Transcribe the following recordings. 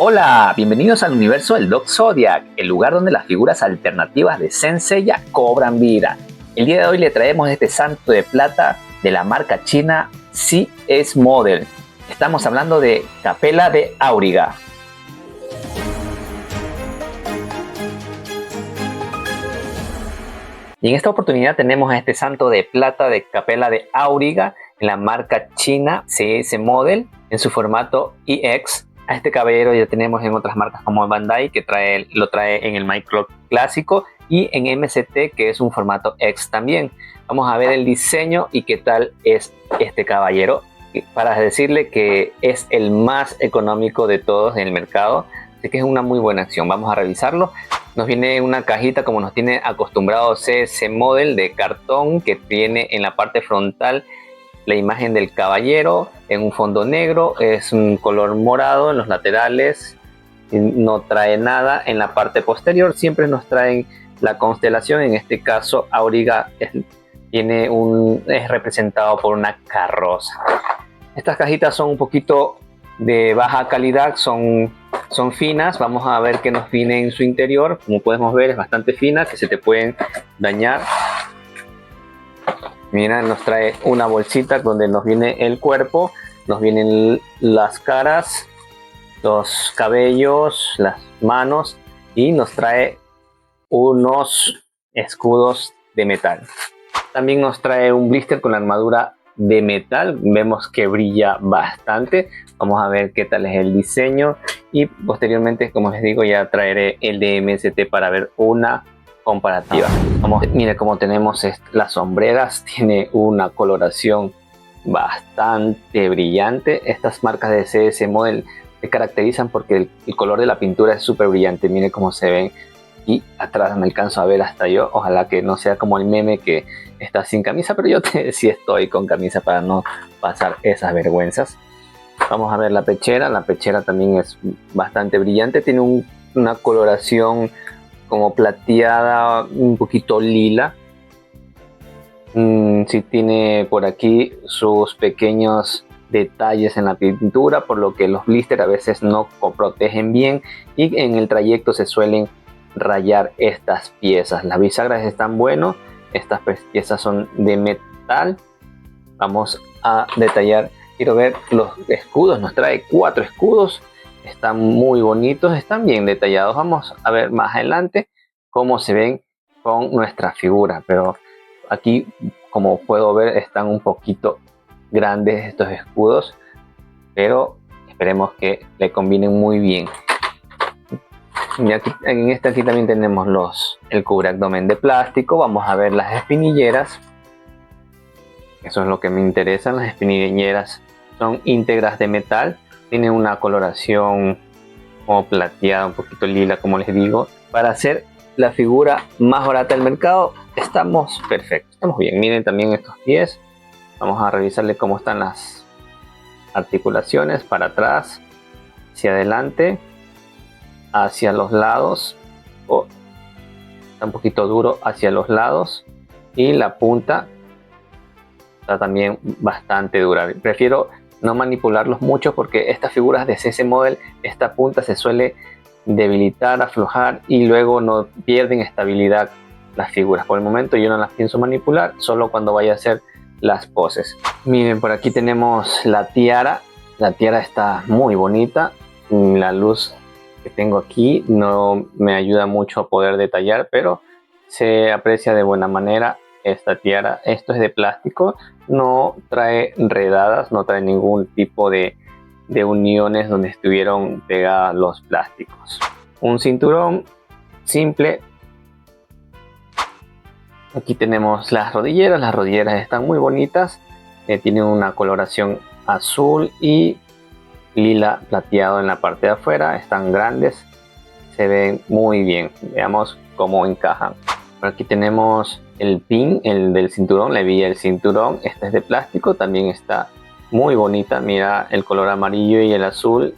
Hola, bienvenidos al universo del Doc Zodiac, el lugar donde las figuras alternativas de Saint Seiya cobran vida. El día de hoy le traemos este santo de plata de la marca china CS Model. Estamos hablando de Capela de Auriga. Y en esta oportunidad tenemos a este santo de plata de Capela de Auriga en la marca china CS Model en su formato EX. A este caballero ya tenemos en otras marcas como Bandai, que lo trae en el micro clásico, y en MCT, que es un formato X también. Vamos a ver el diseño y qué tal es este caballero, para decirle que es el más económico de todos en el mercado, así que es una muy buena acción. Vamos a revisarlo. Nos viene una cajita como nos tiene acostumbrado CS Model de cartón, que tiene en la parte frontal la imagen del caballero en un fondo negro, es un color morado en los laterales, no trae nada. En la parte posterior siempre nos traen la constelación, en este caso Auriga es representado por una carroza. Estas cajitas son un poquito de baja calidad, son finas. Vamos a ver qué nos viene en su interior. Como podemos ver, es bastante fina, que se te pueden dañar. Mira, nos trae una bolsita donde nos viene el cuerpo, nos vienen las caras, los cabellos, las manos, y nos trae unos escudos de metal. También nos trae un blister con la armadura de metal. Vemos que brilla bastante. Vamos a ver qué tal es el diseño, y posteriormente, como les digo, ya traeré el de MST para ver una comparativa. Mire cómo tenemos las sombreras, tiene una coloración bastante brillante. Estas marcas de CS Model se caracterizan porque el color de la pintura es súper brillante. Mire cómo se ven, y atrás me alcanzo a ver hasta yo. Ojalá que no sea como el meme que está sin camisa, pero yo sí estoy con camisa para no pasar esas vergüenzas. Vamos a ver la pechera. La pechera también es bastante brillante, tiene una coloración como plateada, un poquito lila. Sí tiene por aquí sus pequeños detalles en la pintura, por lo que los blisters a veces no protegen bien, y en el trayecto se suelen rayar estas piezas. Las bisagras están buenas, estas piezas son de metal. Vamos a detallar. Quiero ver los escudos. Nos trae 4 escudos. Están muy bonitos, están bien detallados. Vamos a ver más adelante cómo se ven con nuestra figura, pero aquí, como puedo ver, están un poquito grandes estos escudos, pero esperemos que le combinen muy bien. Y aquí, aquí también tenemos el cubre abdomen de plástico. Vamos a ver las espinilleras. Eso es lo que me interesa. Las espinilleras son íntegras de metal. Tiene una coloración como plateada, un poquito lila, como les digo. Para hacer la figura más barata del mercado, estamos perfectos, estamos bien. Miren también estos pies. Vamos a revisarle cómo están las articulaciones para atrás, hacia adelante, hacia los lados. Está un poquito duro hacia los lados, y la punta está también bastante dura. Prefiero no manipularlos mucho, porque estas figuras de CS Model, esta punta se suele debilitar, aflojar, y luego no pierden estabilidad las figuras. Por el momento yo no las pienso manipular, solo cuando vaya a hacer las poses. Miren, por aquí tenemos la tiara. La tiara está muy bonita. La luz que tengo aquí no me ayuda mucho a poder detallar, pero se aprecia de buena manera esta tiara. Esto es de plástico, no trae enredadas, no trae ningún tipo de uniones donde estuvieron pegadas los plásticos. Un cinturón simple. Aquí tenemos las rodilleras están muy bonitas, tienen una coloración azul y lila plateado en la parte de afuera. Están grandes, se ven muy bien. Veamos cómo encajan. Por aquí tenemos el pin, el del cinturón, la hebilla del cinturón. Esta es de plástico, también está muy bonita. Mira el color amarillo y el azul,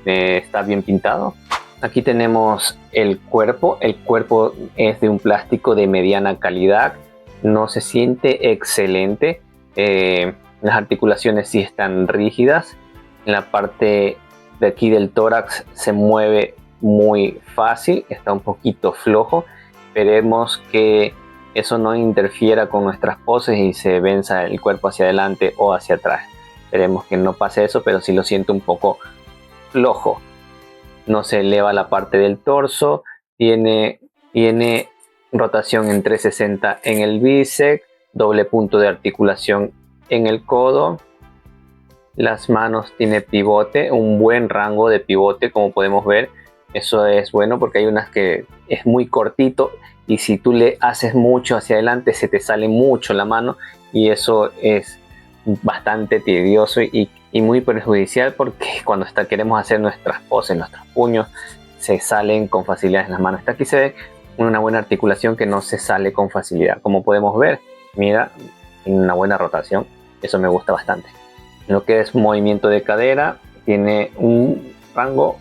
está bien pintado. Aquí tenemos el cuerpo. El cuerpo es de un plástico de mediana calidad, no se siente excelente. Las articulaciones sí están rígidas. En la parte de aquí del tórax se mueve muy fácil, está un poquito flojo. Esperemos que eso no interfiera con nuestras poses y se venza el cuerpo hacia adelante o hacia atrás. Esperemos que no pase eso, pero sí lo siento un poco flojo. No se eleva la parte del torso, tiene rotación en 360 en el bíceps, doble punto de articulación en el codo. Las manos tiene pivote, un buen rango de pivote, como podemos ver. Eso es bueno porque hay unas que es muy cortito y si tú le haces mucho hacia adelante se te sale mucho la mano y eso es bastante tedioso y muy perjudicial, porque cuando queremos hacer nuestras poses, nuestros puños, se salen con facilidad en las manos. Aquí se ve una buena articulación que no se sale con facilidad. Como podemos ver, mira, tiene una buena rotación. Eso me gusta bastante. Lo que es movimiento de cadera, tiene un rango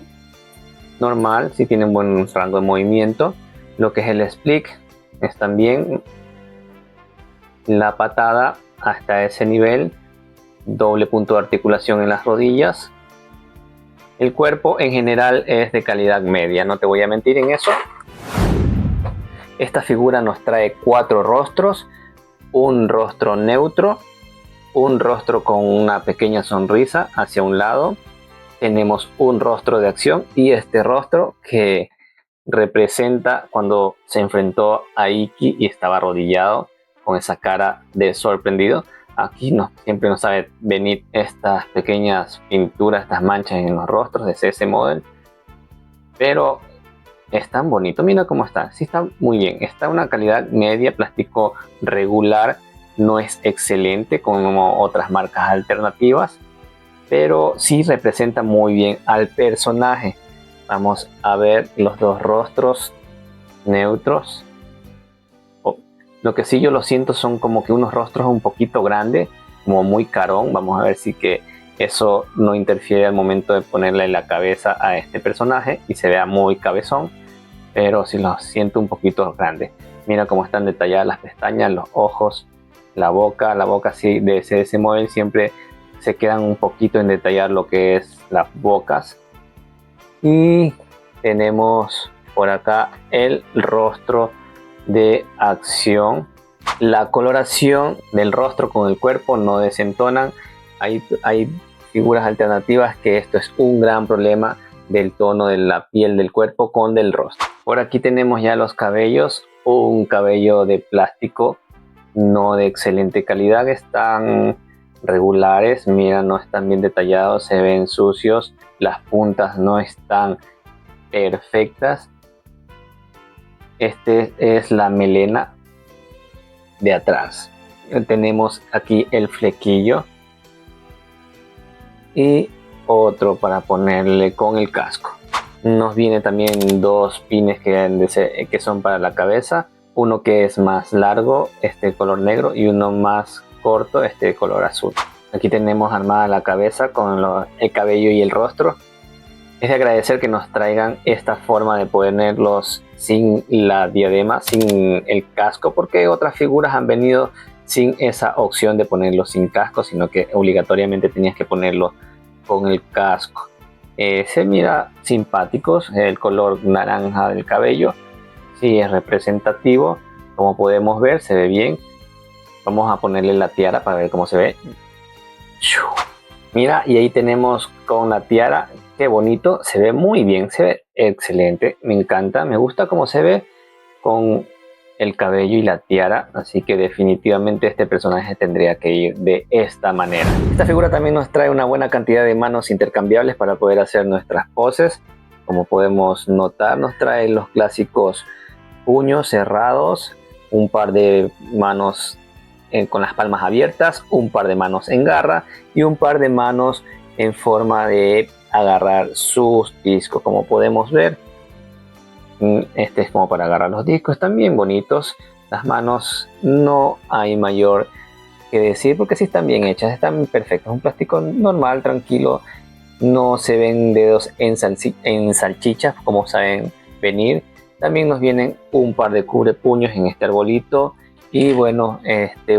normal, sí tiene un buen rango de movimiento. Lo que es el split es también la patada hasta ese nivel, doble punto de articulación en las rodillas. El cuerpo en general es de calidad media, no te voy a mentir en eso. Esta figura nos trae 4 rostros, un rostro neutro, un rostro con una pequeña sonrisa hacia un lado, tenemos un rostro de acción y este rostro que representa cuando se enfrentó a Iki y estaba arrodillado con esa cara de sorprendido. Aquí siempre nos sabe venir estas pequeñas pinturas, estas manchas en los rostros de CS Model, pero es tan bonito. Mira cómo está, sí está muy bien, está una calidad media, plástico regular, no es excelente como otras marcas alternativas, pero sí representa muy bien al personaje. Vamos a ver los dos rostros neutros. Lo que sí yo lo siento son como que unos rostros un poquito grandes, como muy carón. Vamos a ver si que eso no interfiere al momento de ponerle la cabeza a este personaje y se vea muy cabezón, pero sí lo siento un poquito grande. Mira cómo están detalladas las pestañas, los ojos, la boca sí de CS Model siempre se quedan un poquito en detallar lo que es las bocas. Y tenemos por acá el rostro de acción. La coloración del rostro con el cuerpo no desentonan. Hay figuras alternativas que esto es un gran problema del tono de la piel del cuerpo con del rostro. Por aquí tenemos ya los cabellos, un cabello de plástico no de excelente calidad, están regulares, mira, no están bien detallados, se ven sucios, las puntas no están perfectas. Este es la melena de atrás. Tenemos aquí el flequillo y otro para ponerle con el casco. Nos viene también 2 pines que son para la cabeza, uno que es más largo, este color negro, y uno más corto, este color azul. Aquí tenemos armada la cabeza con el cabello y el rostro. Es de agradecer que nos traigan esta forma de ponerlos sin la diadema, sin el casco, porque otras figuras han venido sin esa opción de ponerlos sin casco, sino que obligatoriamente tenías que ponerlo con el casco. Se mira simpáticos, el color naranja del cabello, sí es representativo, como podemos ver, se ve bien. Vamos a ponerle la tiara para ver cómo se ve. Mira, y ahí tenemos con la tiara, qué bonito, se ve muy bien, se ve excelente, me encanta, me gusta cómo se ve con el cabello y la tiara, así que definitivamente este personaje tendría que ir de esta manera. Esta figura también nos trae una buena cantidad de manos intercambiables para poder hacer nuestras poses. Como podemos notar, nos trae los clásicos puños cerrados, un par de manos con las palmas abiertas, un par de manos en garra y un par de manos en forma de agarrar sus discos. Como podemos ver, este es como para agarrar los discos, están bien bonitos. Las manos no hay mayor que decir porque sí están bien hechas, están perfectas. Un plástico normal, tranquilo, no se ven dedos en salchichas como saben venir. También nos vienen un par de cubrepuños en este arbolito y bueno,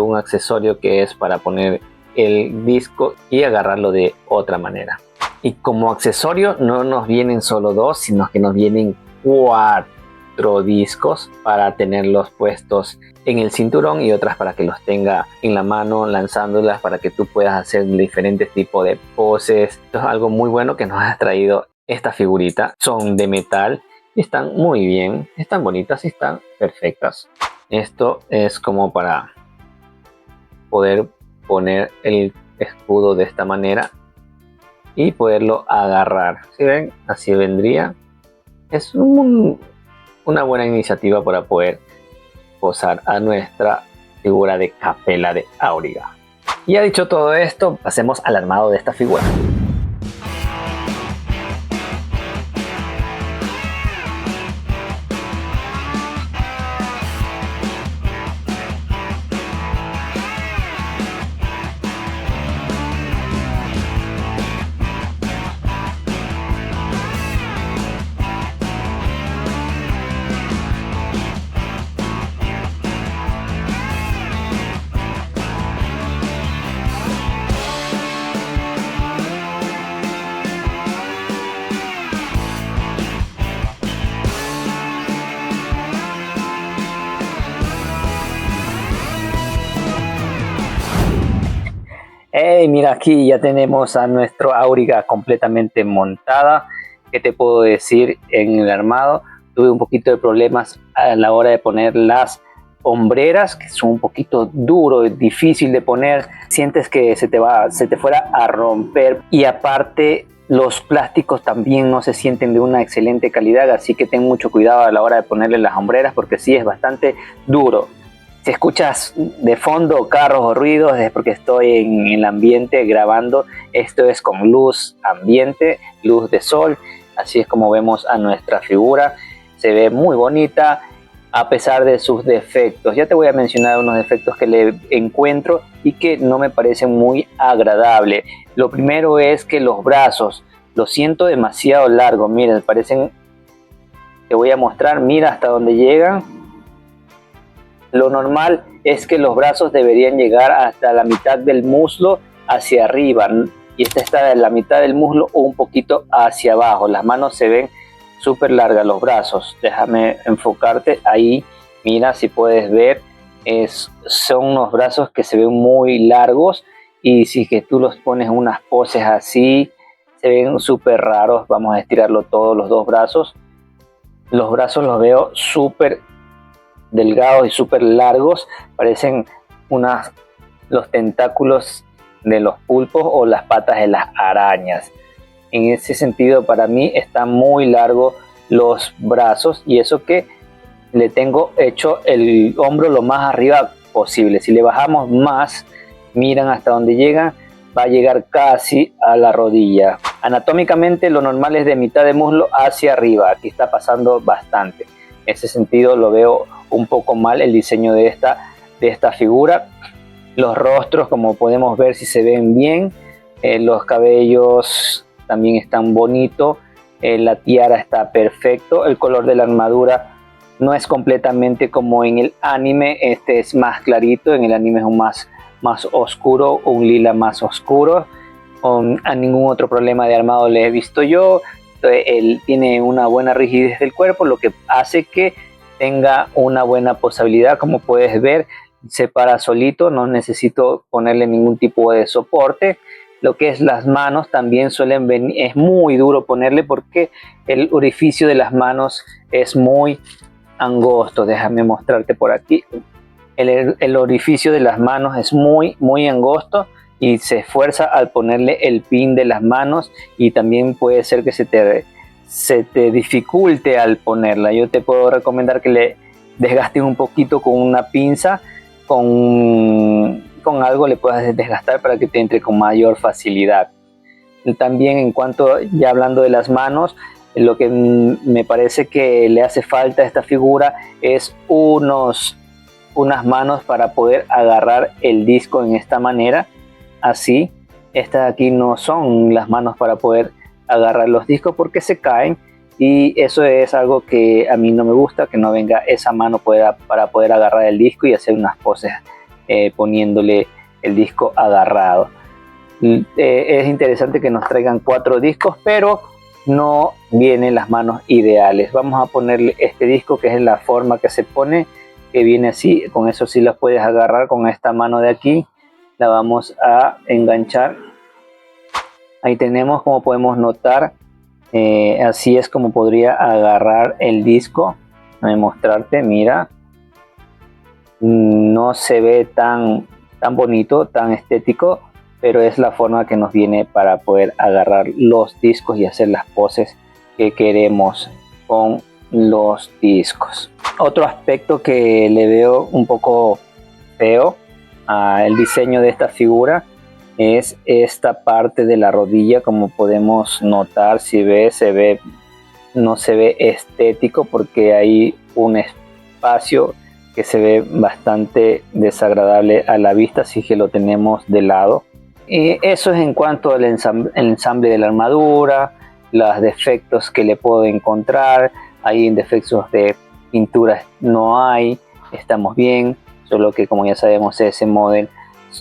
un accesorio que es para poner el disco y agarrarlo de otra manera. Y como accesorio no nos vienen solo 2, sino que nos vienen 4 discos para tenerlos puestos en el cinturón y otras para que los tenga en la mano lanzándolas para que tú puedas hacer diferentes tipos de poses. Esto es algo muy bueno que nos ha traído esta figurita. Son de metal y están muy bien, están bonitas y están perfectas. Esto es como para poder poner el escudo de esta manera y poderlo agarrar. ¿Sí ven? Así vendría. Es una buena iniciativa para poder posar a nuestra figura de Capella de Auriga. Y ya dicho todo esto, pasemos al armado de esta figura. Hey, mira, aquí ya tenemos a nuestro Auriga completamente montada. ¿Qué te puedo decir en el armado? Tuve un poquito de problemas a la hora de poner las hombreras, que son un poquito duro, difícil de poner. Sientes que se te fuera a romper, y aparte los plásticos también no se sienten de una excelente calidad, así que ten mucho cuidado a la hora de ponerle las hombreras porque sí es bastante duro. Si escuchas de fondo carros o ruidos es porque estoy en el ambiente grabando. Esto es con luz ambiente, luz de sol. Así es como vemos a nuestra figura. Se ve muy bonita a pesar de sus defectos. Ya te voy a mencionar unos defectos que le encuentro y que no me parecen muy agradables. Lo primero es que los brazos los siento demasiado largos. Miren, parecen... Te voy a mostrar, mira hasta dónde llegan. Lo normal es que los brazos deberían llegar hasta la mitad del muslo hacia arriba, y esta está en la mitad del muslo o un poquito hacia abajo. Las manos se ven súper largas, los brazos. Déjame enfocarte ahí, mira si puedes ver, son unos brazos que se ven muy largos, y si que tú los pones en unas poses así, se ven súper raros. Vamos a estirarlo todos los dos brazos. Los brazos los veo súper delgados y súper largos, parecen los tentáculos de los pulpos o las patas de las arañas. En ese sentido, para mí están muy largos los brazos, y eso que le tengo hecho el hombro lo más arriba posible. Si le bajamos más, miran hasta donde llega, va a llegar casi a la rodilla. Anatómicamente lo normal es de mitad de muslo hacia arriba, aquí está pasando bastante. En ese sentido lo veo un poco mal el diseño de esta figura. Los rostros, como podemos ver, si se ven bien. Los cabellos también están bonitos. La tiara está perfecto. El color de la armadura no es completamente como en el anime. Este es más clarito. En el anime es un más oscuro, un lila más oscuro. A ningún otro problema de armado le he visto yo. Él tiene una buena rigidez del cuerpo, lo que hace que tenga una buena posabilidad. Como puedes ver, se para solito, no necesito ponerle ningún tipo de soporte. Lo que es las manos también suelen venir, es muy duro ponerle porque el orificio de las manos es muy angosto. Déjame mostrarte por aquí. El orificio de las manos es muy angosto, y se esfuerza al ponerle el pin de las manos, y también puede ser que se te dificulte al ponerla. Yo te puedo recomendar que le desgastes un poquito con una pinza, con algo le puedas desgastar para que te entre con mayor facilidad. También, en cuanto, ya hablando de las manos, lo que me parece que le hace falta a esta figura es unas manos para poder agarrar el disco en esta manera. Así, estas aquí no son las manos para poder agarrar los discos porque se caen, y eso es algo que a mí no me gusta, que no venga esa mano para poder agarrar el disco y hacer unas poses poniéndole el disco agarrado. Es interesante que nos traigan 4 discos, pero no vienen las manos ideales. Vamos a ponerle este disco, que es la forma que se pone, que viene así. Con eso sí las puedes agarrar con esta mano de aquí. La vamos a enganchar. Ahí tenemos, como podemos notar, así es como podría agarrar el disco. Voy a mostrarte, mira, no se ve tan bonito, tan estético, pero es la forma que nos viene para poder agarrar los discos y hacer las poses que queremos con los discos. Otro aspecto que le veo un poco feo al diseño de esta figura es esta parte de la rodilla. Como podemos notar, si no se ve estético, porque hay un espacio que se ve bastante desagradable a la vista si que lo tenemos de lado. Y eso es en cuanto al ensamble de la armadura, los defectos que le puedo encontrar. Hay defectos de pintura, no hay, estamos bien, solo que como ya sabemos, ese modelo,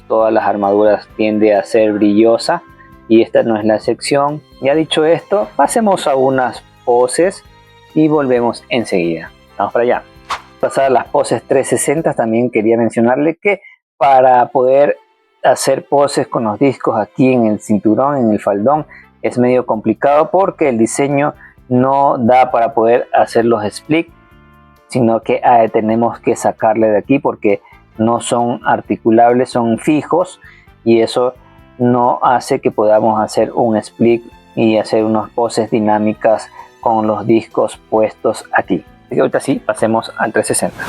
todas las armaduras tiende a ser brillosa y esta no es la excepción. Ya dicho esto, pasemos a unas poses y volvemos enseguida. Vamos para allá. Pasar a las poses 360, también quería mencionarle que para poder hacer poses con los discos aquí en el cinturón, en el faldón, es medio complicado porque el diseño no da para poder hacer los splits, sino que tenemos que sacarle de aquí porque no son articulables, son fijos, y eso no hace que podamos hacer un split y hacer unas poses dinámicas con los discos puestos aquí. Y ahorita sí, pasemos al 360.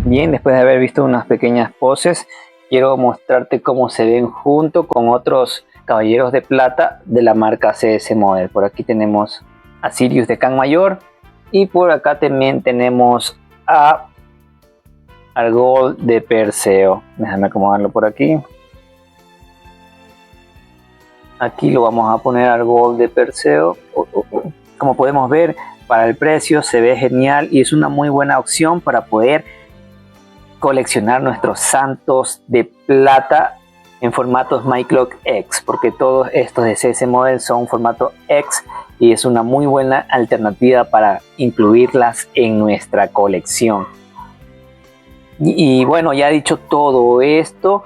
Bien, después de haber visto unas pequeñas poses, quiero mostrarte cómo se ven junto con otros caballeros de plata de la marca CS Model. Por aquí tenemos a Sirius de Can Mayor y por acá también tenemos a Argol de Perseo. Déjame acomodarlo por aquí. Aquí lo vamos a poner Argol de Perseo. Como podemos ver, para el precio se ve genial y es una muy buena opción para poder coleccionar nuestros santos de plata en formatos MyClock X, porque todos estos de CS Model son formato X y es una muy buena alternativa para incluirlas en nuestra colección. Y bueno, ya dicho todo esto,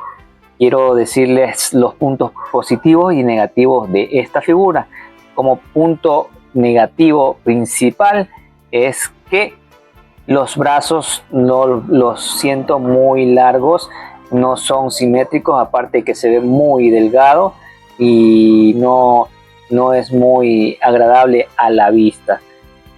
quiero decirles los puntos positivos y negativos de esta figura. Como punto negativo principal es que los brazos no los siento muy largos, no son simétricos, aparte que se ve muy delgado y no es muy agradable a la vista.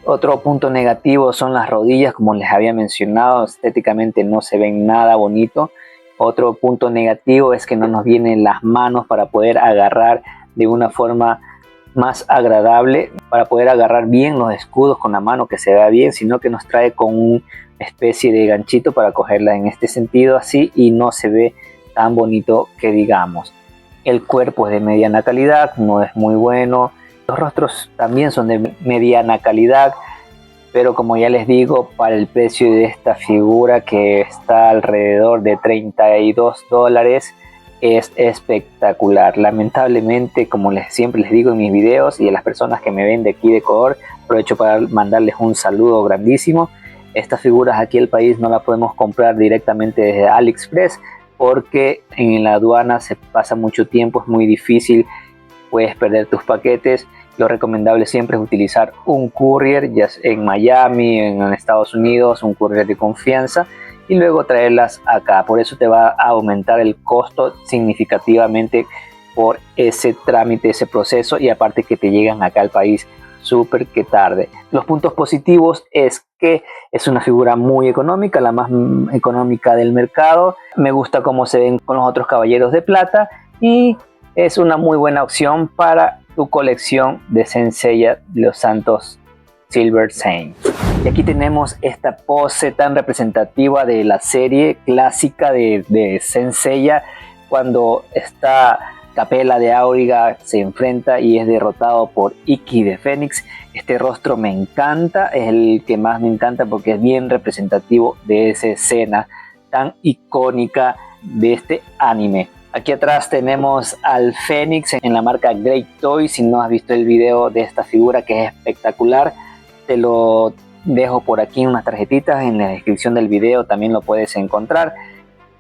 Otro punto negativo son las rodillas, como les había mencionado, estéticamente no se ven nada bonito. Otro punto negativo es que no nos vienen las manos para poder agarrar de una forma más agradable, para poder agarrar bien los escudos con la mano, que se vea bien, sino que nos trae con una especie de ganchito para cogerla en este sentido así y no se ve tan bonito que digamos. El cuerpo es de mediana calidad, no es muy bueno. Los rostros también son de mediana calidad, pero como ya les digo, para el precio de esta figura, que está alrededor de $32, es espectacular. Lamentablemente, como siempre les digo en mis videos y a las personas que me ven de aquí de Ecuador, aprovecho para mandarles un saludo grandísimo. Estas figuras aquí en el país no las podemos comprar directamente desde AliExpress porque en la aduana se pasa mucho tiempo, es muy difícil, puedes perder tus paquetes lo recomendable siempre es utilizar un courier, ya sea en Miami, en Estados Unidos, un courier de confianza, y luego traerlas acá. Por eso te va a aumentar el costo significativamente por ese trámite, ese proceso, y aparte que te llegan acá al país súper que tarde. Los puntos positivos es que es una figura muy económica, la más económica del mercado. Me gusta cómo se ven con los otros caballeros de plata y es una muy buena opción para tu colección de Saint Seiya, los Santos Silver Saints. Y aquí tenemos esta pose tan representativa de la serie clásica de Saint Seiya, cuando está Capella de Auriga se enfrenta y es derrotado por Ikki de Fénix. Este rostro me encanta, es el que más me encanta porque es bien representativo de esa escena tan icónica de este anime. Aquí atrás tenemos al Fénix en la marca Great Toys. Si no has visto el video de esta figura, que es espectacular, te lo dejo por aquí en unas tarjetitas, en la descripción del video también lo puedes encontrar,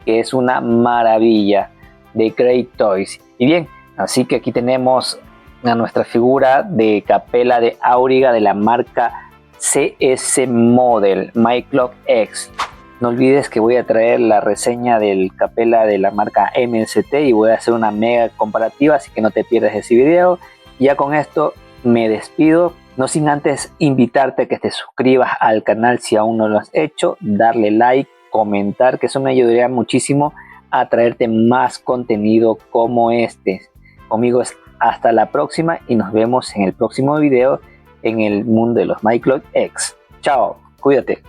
que es una maravilla de Great Toys. Y bien, así que aquí tenemos a nuestra figura de Capella de Auriga de la marca CS Model My Clock X. No olvides que voy a traer la reseña del Capella de la marca MST y voy a hacer una mega comparativa, así que no te pierdas ese video. Ya con esto me despido, no sin antes invitarte a que te suscribas al canal si aún no lo has hecho, darle like, comentar, que eso me ayudaría muchísimo a traerte más contenido como este. Conmigo es hasta la próxima y nos vemos en el próximo video en el mundo de los My Clock X. Chao, cuídate.